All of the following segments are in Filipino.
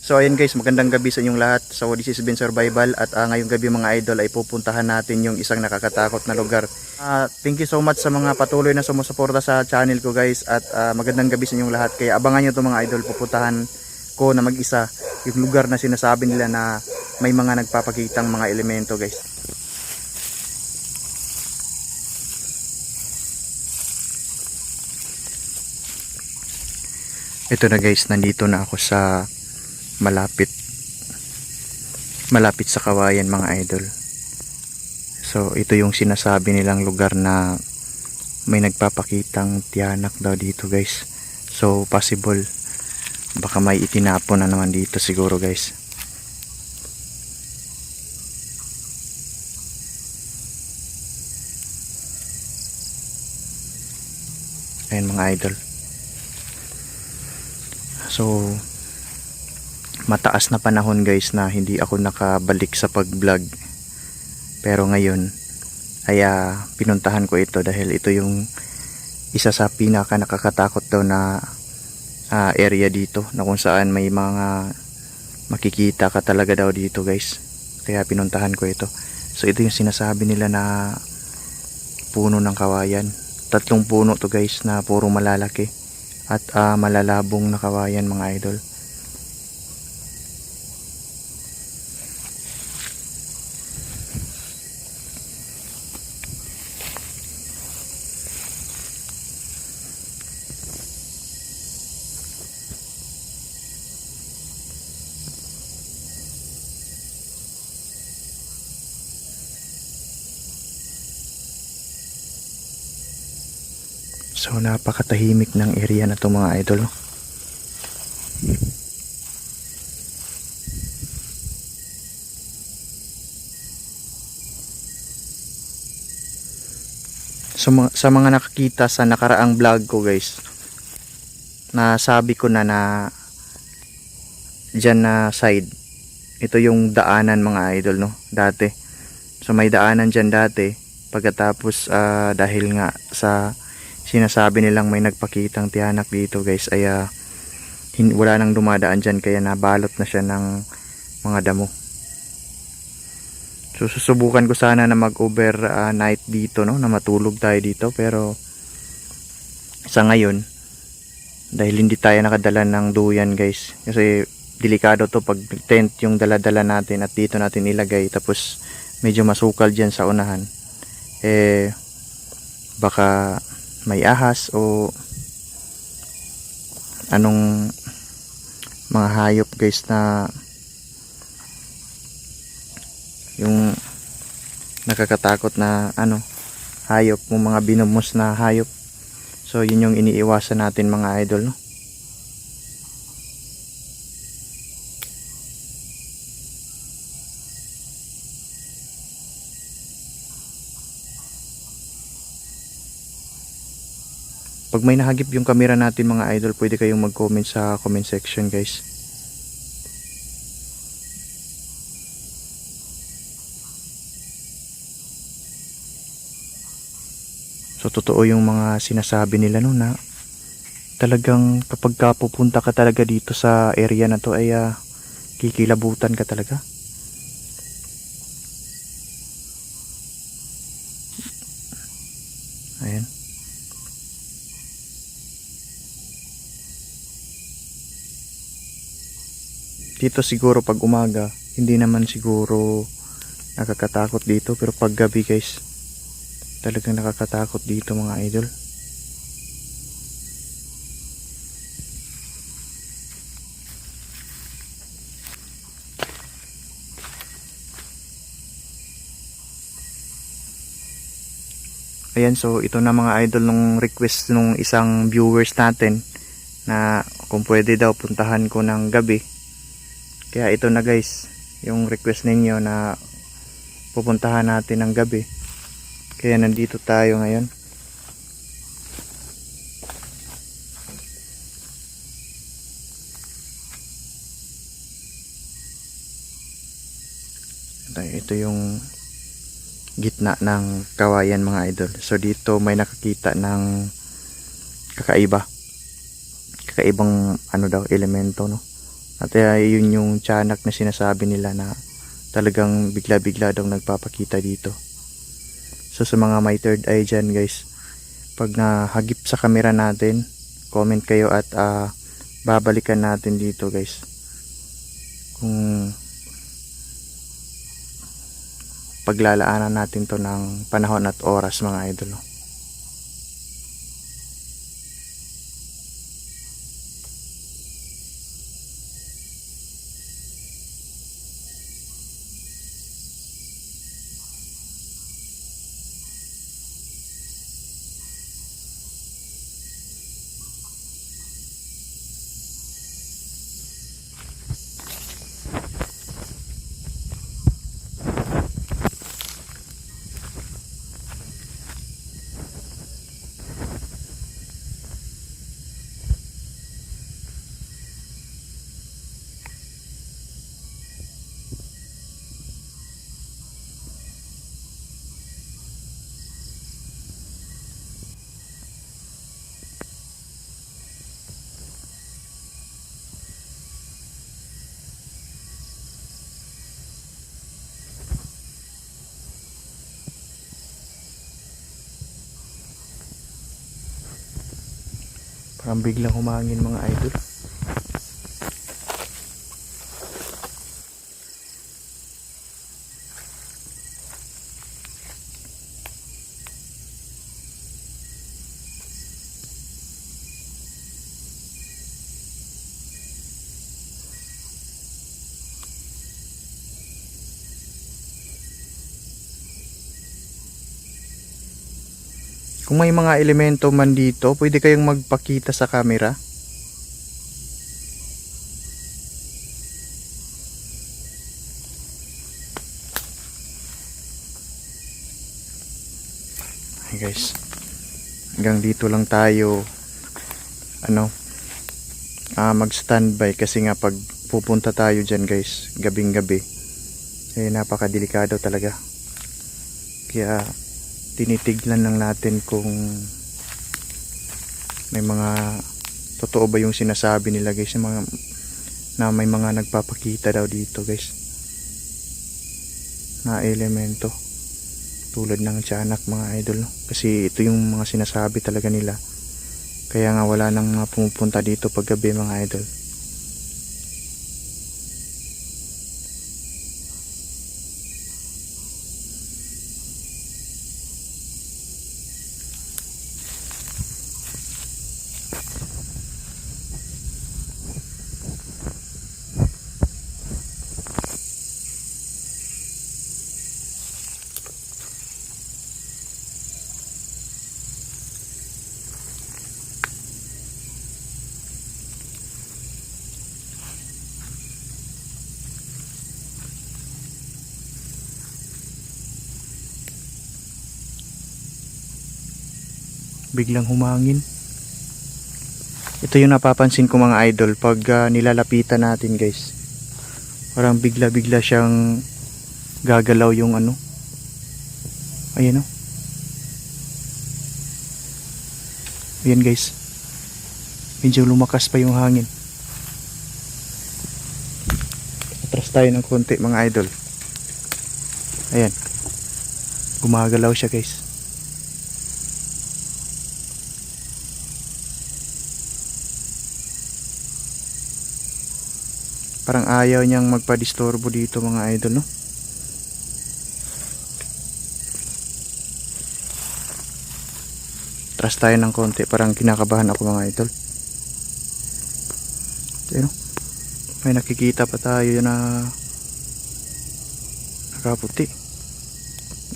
So ayan guys, magandang gabi sa inyong lahat. So this is Ben Survival at ngayong gabi mga idol ay pupuntahan natin yung isang nakakatakot na lugar. Thank you so much sa mga patuloy na sumusuporta sa channel ko guys at magandang gabi sa inyong lahat. Kaya abangan nyo ito mga idol, pupuntahan ko na mag-isa yung lugar na sinasabi nila na may mga nagpapakitang mga elemento guys. Ito na guys, nandito na ako sa malapit sa Kawayan mga idol. So ito yung sinasabi nilang lugar na may nagpapakitang tiyanak daw dito guys. So possible baka may itinapon na naman dito siguro guys. Ayan mga idol. So mataas na panahon guys na hindi ako nakabalik sa pag-vlog, pero ngayon ay pinuntahan ko ito dahil ito yung isa sa pinaka nakakatakot daw na area dito, na kung saan may mga makikita ka talaga daw dito guys. Kaya pinuntahan ko ito. So ito yung sinasabi nila na puno ng kawayan. 3 puno to guys na puro malalaki at malalabong na kawayan mga idol. So napakatahimik ng area na to mga idol. So sa mga nakakita sa nakaraang vlog ko guys, nasabi ko na dyan na side, ito yung daanan mga idol no, dati. So may daanan dyan dati, pagkatapos dahil nga sa sinasabi nilang may nagpakitang tiyanak dito guys ay wala nang dumadaan dyan, kaya nabalot na siya ng mga damo. So susubukan ko sana na mag overnight dito no, na matulog tayo dito, pero sa ngayon dahil hindi tayo nakadala ng duyan guys, kasi delikado to pag tent yung daladala natin at dito natin ilagay, tapos medyo masukal dyan sa unahan, baka may ahas o anong mga hayop guys, na yung nakakatakot na hayop, mga binumos na hayop. So yun yung iniiwasan natin mga idol no. Pag may nahagip yung camera natin mga idol, pwede kayong mag-comment sa comment section guys. So totoo yung mga sinasabi nila no, na talagang kapag ka pupunta ka talaga dito sa area na to ay kikilabutan ka talaga. Ayan. Dito siguro pag umaga hindi naman siguro nakakatakot dito, pero pag gabi guys talagang nakakatakot dito mga idol. Ayan, so ito na mga idol nung request nung isang viewers natin na kung pwede daw puntahan ko ng gabi. Kaya ito na guys, yung request ninyo na pupuntahan natin ng gabi. Kaya nandito tayo ngayon. Ito yung gitna ng kawayan mga idol. So dito may nakakita ng kakaibang elemento no. At yun yung tiyanak na sinasabi nila na talagang bigla-bigla daw nagpapakita dito. So sa mga may third eye dyan guys, pag nahagip sa camera natin, comment kayo at babalikan natin dito guys kung paglalaanan natin to ng panahon at oras mga idol. Parang biglang humangin mga idol. Kung may mga elemento man dito, pwede kayong magpakita sa camera. Hey guys, hanggang dito lang tayo mag-standby kasi nga pag pupunta tayo dyan guys, gabing gabi, napakadelikado talaga. Kaya tinitignan lang natin kung may mga totoo ba yung sinasabi nila guys, yung mga, na may mga nagpapakita daw dito guys na elemento tulad ng tiyanak mga idol, kasi ito yung mga sinasabi talaga nila, kaya nga wala nang pumupunta dito pag gabi mga idol. Biglang humangin. Ito yung napapansin ko mga idol pag nilalapitan natin guys, parang bigla-bigla siyang gagalaw yung ayan ayan guys, medyo lumakas pa yung hangin. Atras tayo ng konti mga idol. Ayan, gumagalaw siya guys. Parang ayaw niyang magpa-disturbo dito mga idol, no? Atras tayo ng konti, parang kinakabahan ako mga idol. Ayun, may nakikita pa tayo na nakaputi.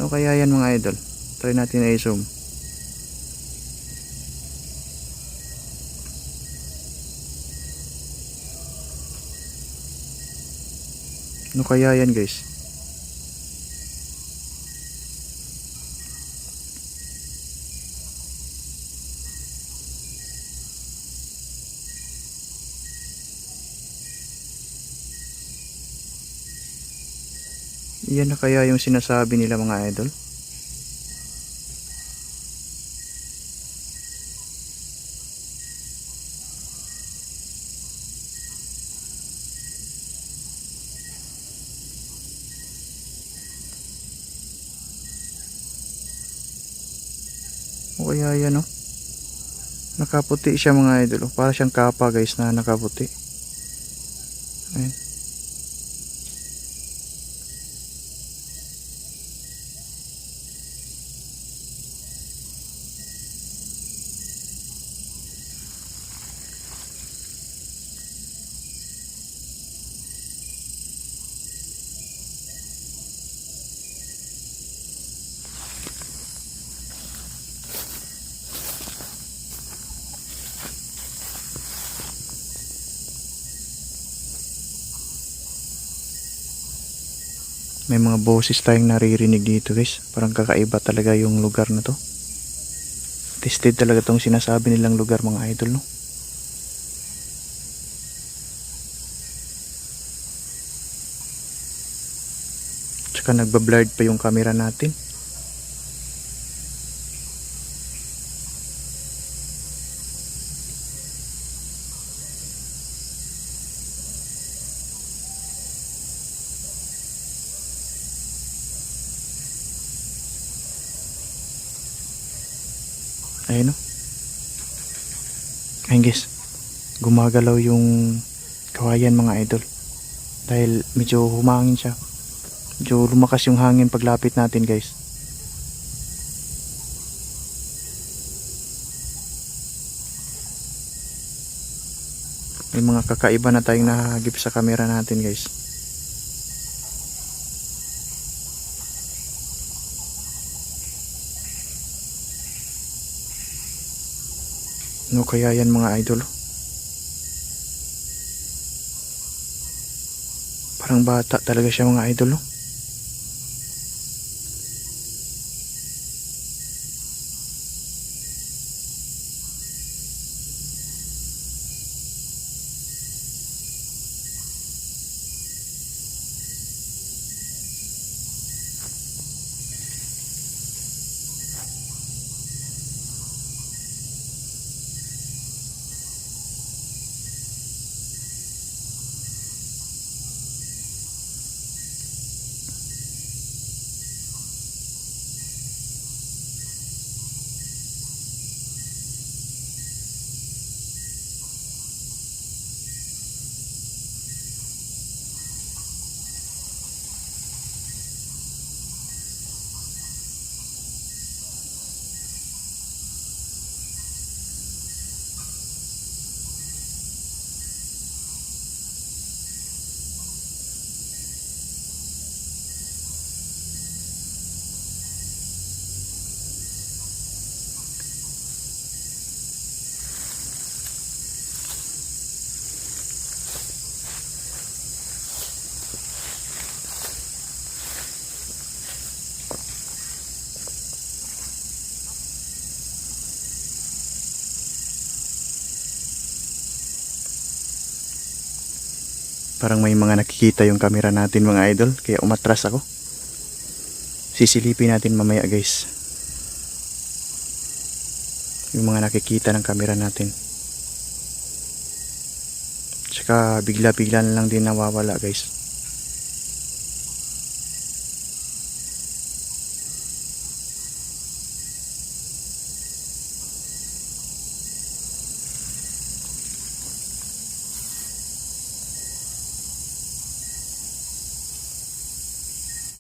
Ano kaya yan mga idol? Try natin na i-zoom. Ano kaya yan guys? Yan na kaya yung sinasabi nila mga idol? O kaya yan oh. Nakaputi siya mga idol. Para siyang kapa guys na nakaputi. Ayan. May mga boses tayong naririnig dito guys. Parang kakaiba talaga yung lugar na to. Tested talaga tong sinasabi nilang lugar mga idol no. Tsaka nagbablurred pa yung camera natin. Ayun no. Ayun guys. Gumagalaw yung kawayan mga idol. Dahil medyo humangin siya. Medyo lumakas yung hangin paglapit natin guys. May mga kakaiba na tayong nahagip sa camera natin guys. Ano kaya yan mga idol? Parang bata talaga siya mga idol no? Parang may mga nakikita yung camera natin mga idol. Kaya umatras ako. Sisilipin natin mamaya guys. Yung mga nakikita ng camera natin. Tsaka bigla-bigla na lang din nawawala guys.